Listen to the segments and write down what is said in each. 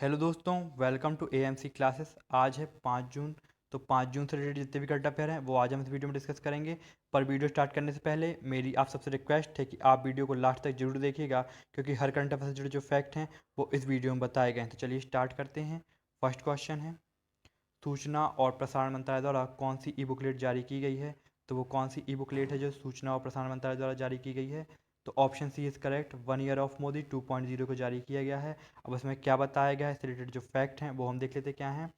Hello दोस्तों, welcome to AMC classes. आज है 5 जून। तो 5 जून से रिलेटेड जितने भी करंट अफेयर हैं वो आज हम इस वीडियो में डिस्कस करेंगे। पर वीडियो स्टार्ट करने से पहले मेरी आप सबसे रिक्वेस्ट है कि आप वीडियो को लास्ट तक जरूर देखिएगा, क्योंकि हर करंट अफेयर से जुड़े जो फैक्ट हैं वो इस वीडियो में बताए गए हैं। तो चलिए स्टार्ट करते हैं। फर्स्ट क्वेश्चन है, सूचना और प्रसारण मंत्रालय द्वारा कौन सी ई बुकलेट जारी की गई है? तो वो कौन सी ई बुकलेट है जो सूचना और प्रसारण मंत्रालय द्वारा जारी की गई है? तो option C is correct, 1 year of Modi 2.0 को जारी किया गया है। अब इसमें क्या बताया गया है, इससे रिलेटेड जो फैक्ट हैं वो हम देख लेते क्या हैं।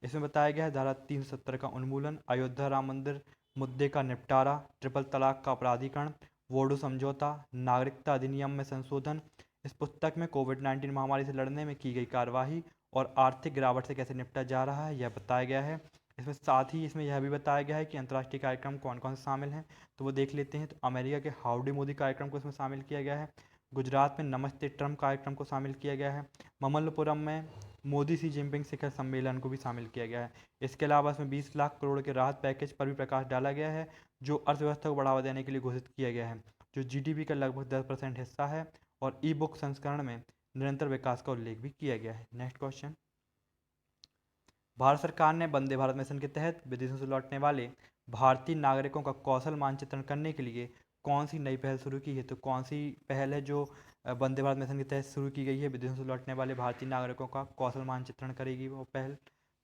इसमें बताया गया है धारा 370 का उन्मूलन, अयोध्या राम मंदिर मुद्दे का निपटारा, ट्रिपल तलाक का अपराधीकरण, बोडो समझौता, नागरिकता अधिनियम में संशोधन। इस पुस्तक में कोविड-19 महामारी से लड़ने में की गई कार्यवाही और आर्थिक गिरावट से कैसे निपटा जा रहा है यह बताया गया है। इसमें साथ ही इसमें यह भी बताया गया है कि अंतर्राष्ट्रीय कार्यक्रम कौन कौन से शामिल हैं, तो वो देख लेते हैं। तो अमेरिका के हाउडी मोदी कार्यक्रम को इसमें शामिल किया गया है। गुजरात में नमस्ते ट्रम्प कार्यक्रम को शामिल किया गया है। ममल्लपुरम में मोदी सी जिनपिंग शिखर सम्मेलन को भी शामिल किया गया है। इसके अलावा इसमें 20 लाख करोड़ के राहत पैकेज पर भी प्रकाश डाला गया है, जो अर्थव्यवस्था को बढ़ावा देने के लिए घोषित किया गया है, जो जीडीपी का लगभग 10% हिस्सा है। और ई बुक संस्करण में निरंतर विकास का उल्लेख भी किया गया है। नेक्स्ट क्वेश्चन, भारत सरकार ने वंदे भारत मिशन के तहत विदेशों से लौटने वाले भारतीय नागरिकों का कौशल मानचित्रण करने के लिए कौन सी नई पहल शुरू की है? तो कौन सी पहल है जो वंदे भारत मिशन के तहत शुरू की गई है, विदेशों से लौटने वाले भारतीय नागरिकों का कौशल मानचित्रण करेगी वो पहल?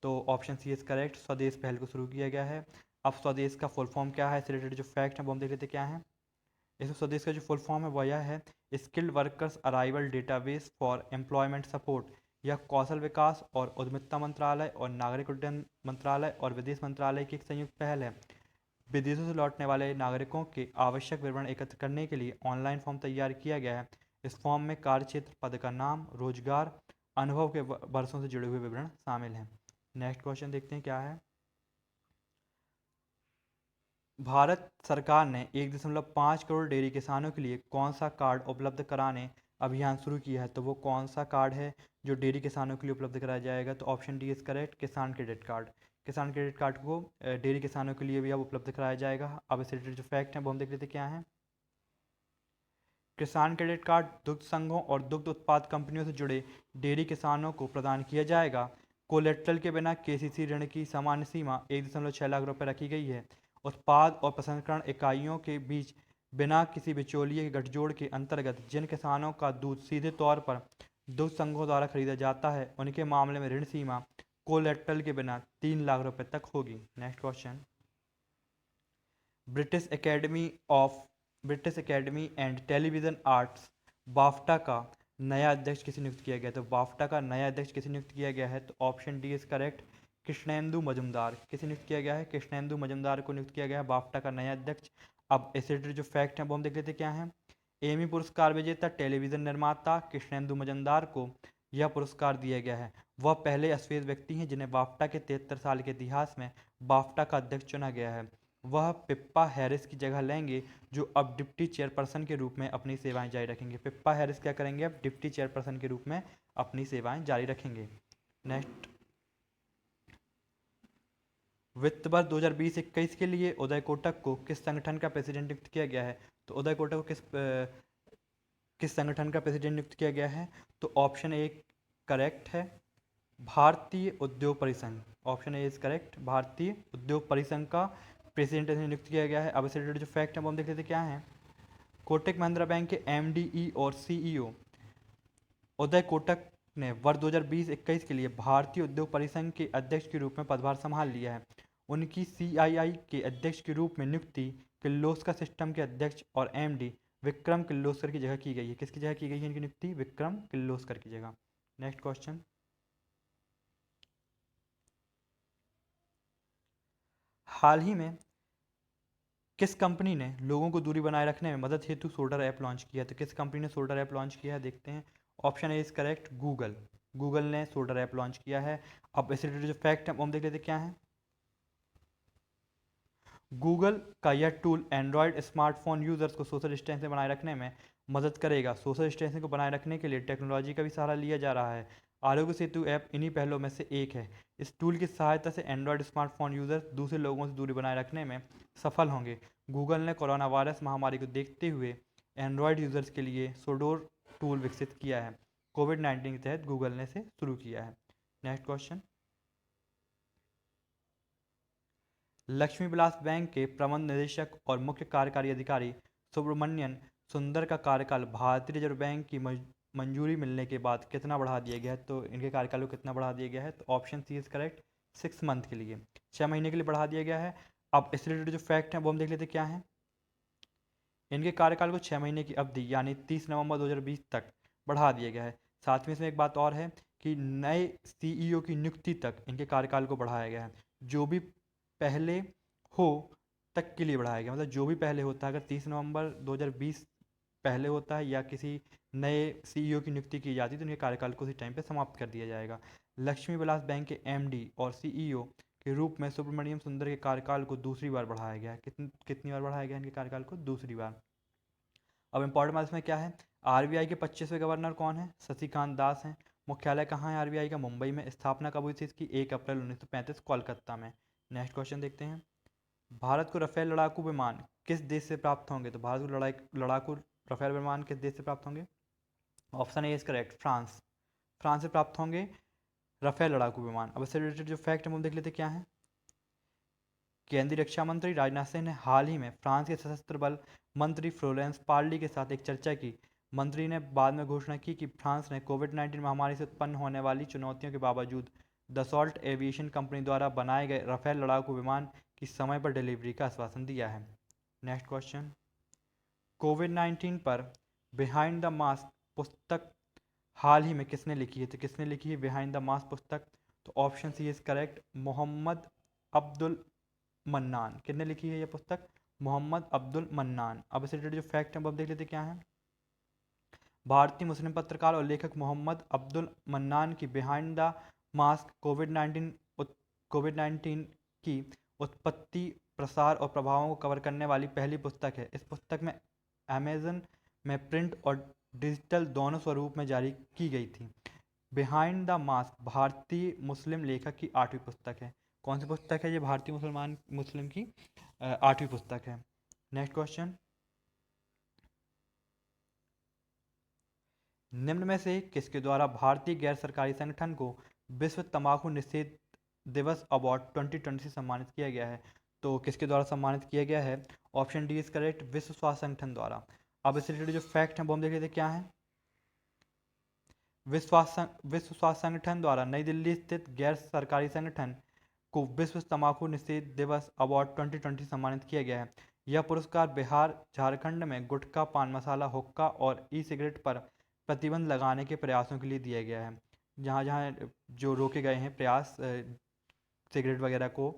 तो ऑप्शन सी इज करेक्ट, स्वदेश पहल को शुरू किया गया है। अब स्वदेश का फुल फॉर्म क्या है, इससे रिलेटेड जो फैक्ट है वो हम देख लेते क्या है। इसमें स्वदेश का जो फुल फॉर्म है वह यह है, skilled workers arrival database for employment support. यह कौशल विकास और उद्यमिता मंत्रालय और नागरिक उड्डयन मंत्रालय और विदेश मंत्रालय की एक संयुक्त पहल है। विदेशों से लौटने वाले नागरिकों के आवश्यक विवरण एकत्र करने के लिए ऑनलाइन फॉर्म तैयार किया गया है। इस फॉर्म में कार्यक्षेत्र, पद का नाम, रोजगार, अनुभव के वर्षों से जुड़े हुए विवरण शामिल हैं। नेक्स्ट क्वेश्चन देखते हैं क्या है। भारत सरकार ने 1.5 करोड़ डेयरी किसानों के लिए कौन सा कार्ड उपलब्ध कराने अभियान शुरू किया है? तो वो कौन सा कार्ड है जो डेयरी किसानों के लिए उपलब्ध कराया जाएगा? तो ऑप्शन डी इज करेक्ट, किसान क्रेडिट कार्ड। किसान क्रेडिट कार्ड को डेयरी किसानों के लिए भी अब उपलब्ध कराया जाएगा। अब इससे रिलेटेड जो फैक्ट हैं वो हम देख लेते क्या है। किसान क्रेडिट कार्ड दुग्ध संघों और दुग्ध उत्पाद कंपनियों से जुड़े डेयरी किसानों को प्रदान किया जाएगा। कोलेट्रल के बिना केसीसी ऋण की सामान्य सीमा 1.6 लाख रुपए रखी गई है। उत्पाद और प्रसंस्करण इकाइयों के बीच बिना किसी बिचौलिए के गठजोड़ के अंतर्गत जिन किसानों का दूध सीधे तौर पर दुग्ध संघों द्वारा खरीदा जाता है, उनके मामले में ऋण सीमा कोलेट्रल के बिना 3 लाख रुपए तक होगी। Next question, British academy of British academy and television arts BAFTA का नया अध्यक्ष किसे नियुक्त किया गया? तो बाफ्टा का नया अध्यक्ष किसे नियुक्त किया गया है? तो option D is correct, Krishnendu Majumdar. किसे नियुक्त किया गया है? कृष्णेंदु मजुमदार को नियुक्त किया गया है बाफ्टा का नया अध्यक्ष। अब इससे रिलेटेड जो फैक्ट हैं वो हम देख लेते क्या हैं। एमी पुरस्कार विजेता टेलीविज़न निर्माता कृष्णेंदु मजुमदार को यह पुरस्कार दिया गया है। वह पहले अश्वेत व्यक्ति हैं जिन्हें बाफ्टा के 73 साल के इतिहास में बाफ्टा का अध्यक्ष चुना गया है। वह पिप्पा हैरिस की जगह लेंगे, जो अब डिप्टी चेयरपर्सन के रूप में अपनी सेवाएं जारी रखेंगे। पिप्पा हैरिस क्या करेंगे? अब डिप्टी चेयरपर्सन के रूप में अपनी सेवाएं जारी रखेंगे। नेक्स्ट, वित्त वर्ष 2020-21 के लिए उदय कोटक को किस संगठन का प्रेसिडेंट नियुक्त किया गया है? तो उदय कोटक को किस संगठन का प्रेसिडेंट नियुक्त किया गया है? तो ऑप्शन ए करेक्ट है, भारतीय उद्योग परिसंघ। ऑप्शन ए इज करेक्ट, भारतीय उद्योग परिसंघ का प्रेसिडेंट नियुक्त किया गया है। अब इससे रिलेटेड जो फैक्ट है वो हम देख लेते क्या है। कोटक महिंद्रा बैंक के एमडी और सीईओ उदय कोटक ने वर्ष 2020-21 के लिए भारतीय उद्योग परिसंघ के अध्यक्ष के रूप में पदभार संभाल लिया है। उनकी सीआईआई के अध्यक्ष के रूप में नियुक्ति किर्लोस्कर सिस्टम के अध्यक्ष और एमडी विक्रम किर्लोस्कर की जगह की गई है। किसकी जगह की गई है इनकी नियुक्ति? विक्रम किर्लोस्कर की जगह। नेक्स्ट क्वेश्चन, हाल ही में किस कंपनी ने लोगों को दूरी बनाए रखने में मदद हेतु सोल्डर ऐप लॉन्च किया है? तो किस कंपनी ने सोल्डर ऐप लॉन्च किया है देखते हैं। Option A is correct, Google. Google ने सोल्डर ऐप लॉन्च किया है। अब इससे रिलेटेड जो फैक्ट है वो हम देख लेते क्या है। गूगल का यह टूल एंड्रॉयड स्मार्टफोन यूजर्स को सोशल डिस्टेंसिंग बनाए रखने में मदद करेगा। सोशल डिस्टेंसिंग को बनाए रखने के लिए टेक्नोलॉजी का भी सहारा लिया जा रहा है। आरोग्य सेतु ऐप इन्हीं पहलों में से एक है। इस टूल की सहायता से एंड्रॉयड स्मार्टफोन यूजर्स दूसरे लोगों से दूरी बनाए रखने में सफल होंगे। गूगल ने कोरोना वायरस महामारी को देखते हुए एंड्रॉयड यूजर्स के लिए सोडोर टूल विकसित किया है। कोविड-19 के तहत गूगल ने इसे शुरू किया है। Next question, Lakshmi Vilas bank के प्रबंध निदेशक और मुख्य कार्यकारी अधिकारी सुब्रमण्यन सुंदर का कार्यकाल भारतीय रिजर्व बैंक की मंजूरी मिलने के बाद कितना बढ़ा दिया गया है? तो इनके कार्यकाल को कितना बढ़ा दिया गया है? तो option C is correct, 6 month के लिए, 6 महीने के लिए बढ़ा दिया गया है। अब इससे रिलेटेड जो फैक्ट है वो हम देख लेते क्या है। इनके कार्यकाल को 6 महीने की अवधि यानी 30 नवंबर 2020 तक बढ़ा दिया गया है। साथ में इसमें एक बात और है कि नए सीईओ की नियुक्ति तक इनके कार्यकाल को बढ़ाया गया है। जो भी पहले हो तक के लिए बढ़ाया गया, मतलब जो भी पहले होता है, अगर 30 नवंबर 2020 पहले होता है या किसी नए सीईओ की नियुक्ति की जाती है तो इनके कार्यकाल को उसी टाइम पे समाप्त कर दिया जाएगा। लक्ष्मी विलास बैंक के एमडी और सीईओ के रूप में सुब्रमण्यम सुंदर के कार्यकाल को दूसरी बार बढ़ाया गया है। कितनी बार बढ़ाया गया इनके कार्यकाल को? दूसरी बार। अब इम्पोर्टेंट बात इसमें क्या है, आरबीआई के 25वें गवर्नर कौन है? शशिकांत दास हैं। मुख्यालय कहाँ है आरबीआई का? मुंबई में। स्थापना कब हुई थी इसकी? 1 अप्रैल 1935 कोलकाता में। नेक्स्ट क्वेश्चन देखते हैं, भारत को राफेल लड़ाकू विमान किस देश से प्राप्त होंगे? तो भारत को लड़ाकू राफेल विमान किस देश से प्राप्त होंगे? Option A is correct, France. France से प्राप्त होंगे राफेल लड़ाकू विमान। अब इससे रिलेटेड जो फैक्ट है वो देख लेते क्या है। केंद्रीय रक्षा मंत्री राजनाथ सिंह ने हाल ही में फ्रांस के सशस्त्र बल मंत्री फ्लोरेंस पार्ली के साथ एक चर्चा की। मंत्री ने बाद में घोषणा की कि फ्रांस ने कोविड-19 महामारी से उत्पन्न होने वाली चुनौतियों के बावजूद दसॉल्ट एविएशन कंपनी द्वारा बनाए गए राफेल लड़ाकू विमान की समय पर डिलीवरी का आश्वासन दिया है। नेक्स्ट क्वेश्चन, कोविड-19 पर बिहाइंड द मास्क पुस्तक हाल ही में किसने लिखी है? तो किसने लिखी है बिहाइंड द मास्क पुस्तक? तो option C is correct, Mohammad Abdul Mannan. किसने लिखी है यह पुस्तक? मोहम्मद अब्दुल मन्नान। अब इससे रिलेटेड जो फैक्ट है वो अब देख लेते क्या है। भारतीय मुस्लिम पत्रकार और लेखक मोहम्मद अब्दुल मन्नान की बिहाइंड द मास्क कोविड-19 की उत्पत्ति, प्रसार और प्रभावों को कवर करने वाली पहली पुस्तक है। इस पुस्तक में अमेजन में प्रिंट और डिजिटल दोनों स्वरूप में जारी की गई थी। बिहाइंड द मास्क भारतीय मुस्लिम लेखक की 8वीं पुस्तक है। कौन सी पुस्तक है ये? भारतीय मुस्लिम की 8वीं पुस्तक है। नेक्स्ट क्वेश्चन, निम्न में से किसके द्वारा भारतीय गैर सरकारी संगठन को विश्व तंबाकू निषेध दिवस अवार्ड 2020 से सम्मानित किया गया है? तो किसके द्वारा सम्मानित किया गया है? ऑप्शन डी इज करेक्ट, विश्व स्वास्थ्य संगठन द्वारा। अब इससे रिलेटेड जो फैक्ट है वो हम देख लेते क्या है। विश्व स्वास्थ्य संगठन द्वारा नई दिल्ली स्थित गैर सरकारी संगठन को विश्व तंबाकू निषेध दिवस अवार्ड 2020 सम्मानित किया गया है। यह पुरस्कार बिहार, झारखंड में गुटखा, पान मसाला, हुक्का और ई सिगरेट पर प्रतिबंध लगाने के प्रयासों के लिए दिया गया है। जहाँ जहाँ जो रोके गए हैं प्रयास सिगरेट वगैरह को,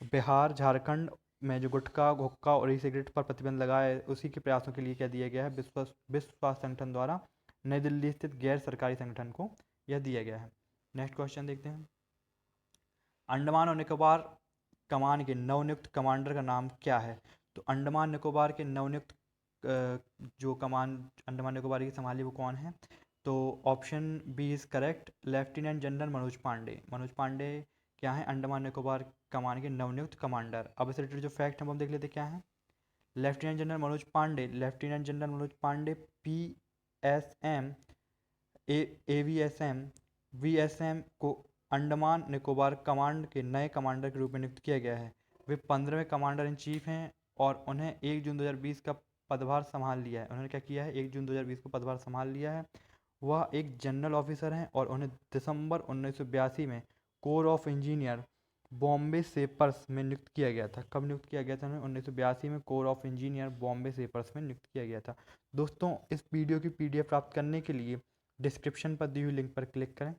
बिहार, झारखंड में जो गुटखा, हुक्का और ई सिगरेट पर प्रतिबंध लगाए उसी के प्रयासों के लिए क्या दिया गया है? विश्व स्वास्थ्य संगठन द्वारा नई दिल्ली स्थित गैर सरकारी संगठन को यह दिया गया है। नेक्स्ट क्वेश्चन देखते हैं, अंडमान और निकोबार कमान के नवनियुक्त कमांडर का नाम क्या है? तो अंडमान निकोबार के नवनियुक्त जो कमान अंडमान निकोबार की संभाली वो कौन है? तो option B is correct, lieutenant general Manoj Pande. Manoj Pande क्या है? अंडमान निकोबार कमान के नवनियुक्त कमांडर। अब इस रिलेटेड जो फैक्ट है वो हम देख लेते क्या है। Lieutenant general Manoj Pande PSM AVSM VSM को अंडमान निकोबार कमांड के नए कमांडर के रूप में नियुक्त किया गया है। वे 15वें कमांडर इन चीफ हैं और उन्हें 1 जून 2020 का पदभार संभाल लिया है। उन्होंने क्या किया है? 1 जून 2020 को पदभार संभाल लिया है। वह एक जनरल ऑफिसर हैं और उन्हें दिसंबर 1982 में कोर ऑफ इंजीनियर बॉम्बे सेपर्स में नियुक्त किया गया था। कब नियुक्त किया गया था उन्हें? 1982 में कोर ऑफ इंजीनियर बॉम्बे सेपर्स में नियुक्त किया गया था। दोस्तों, इस वीडियो की PDF प्राप्त करने के लिए डिस्क्रिप्शन पर दी हुई लिंक पर क्लिक करें।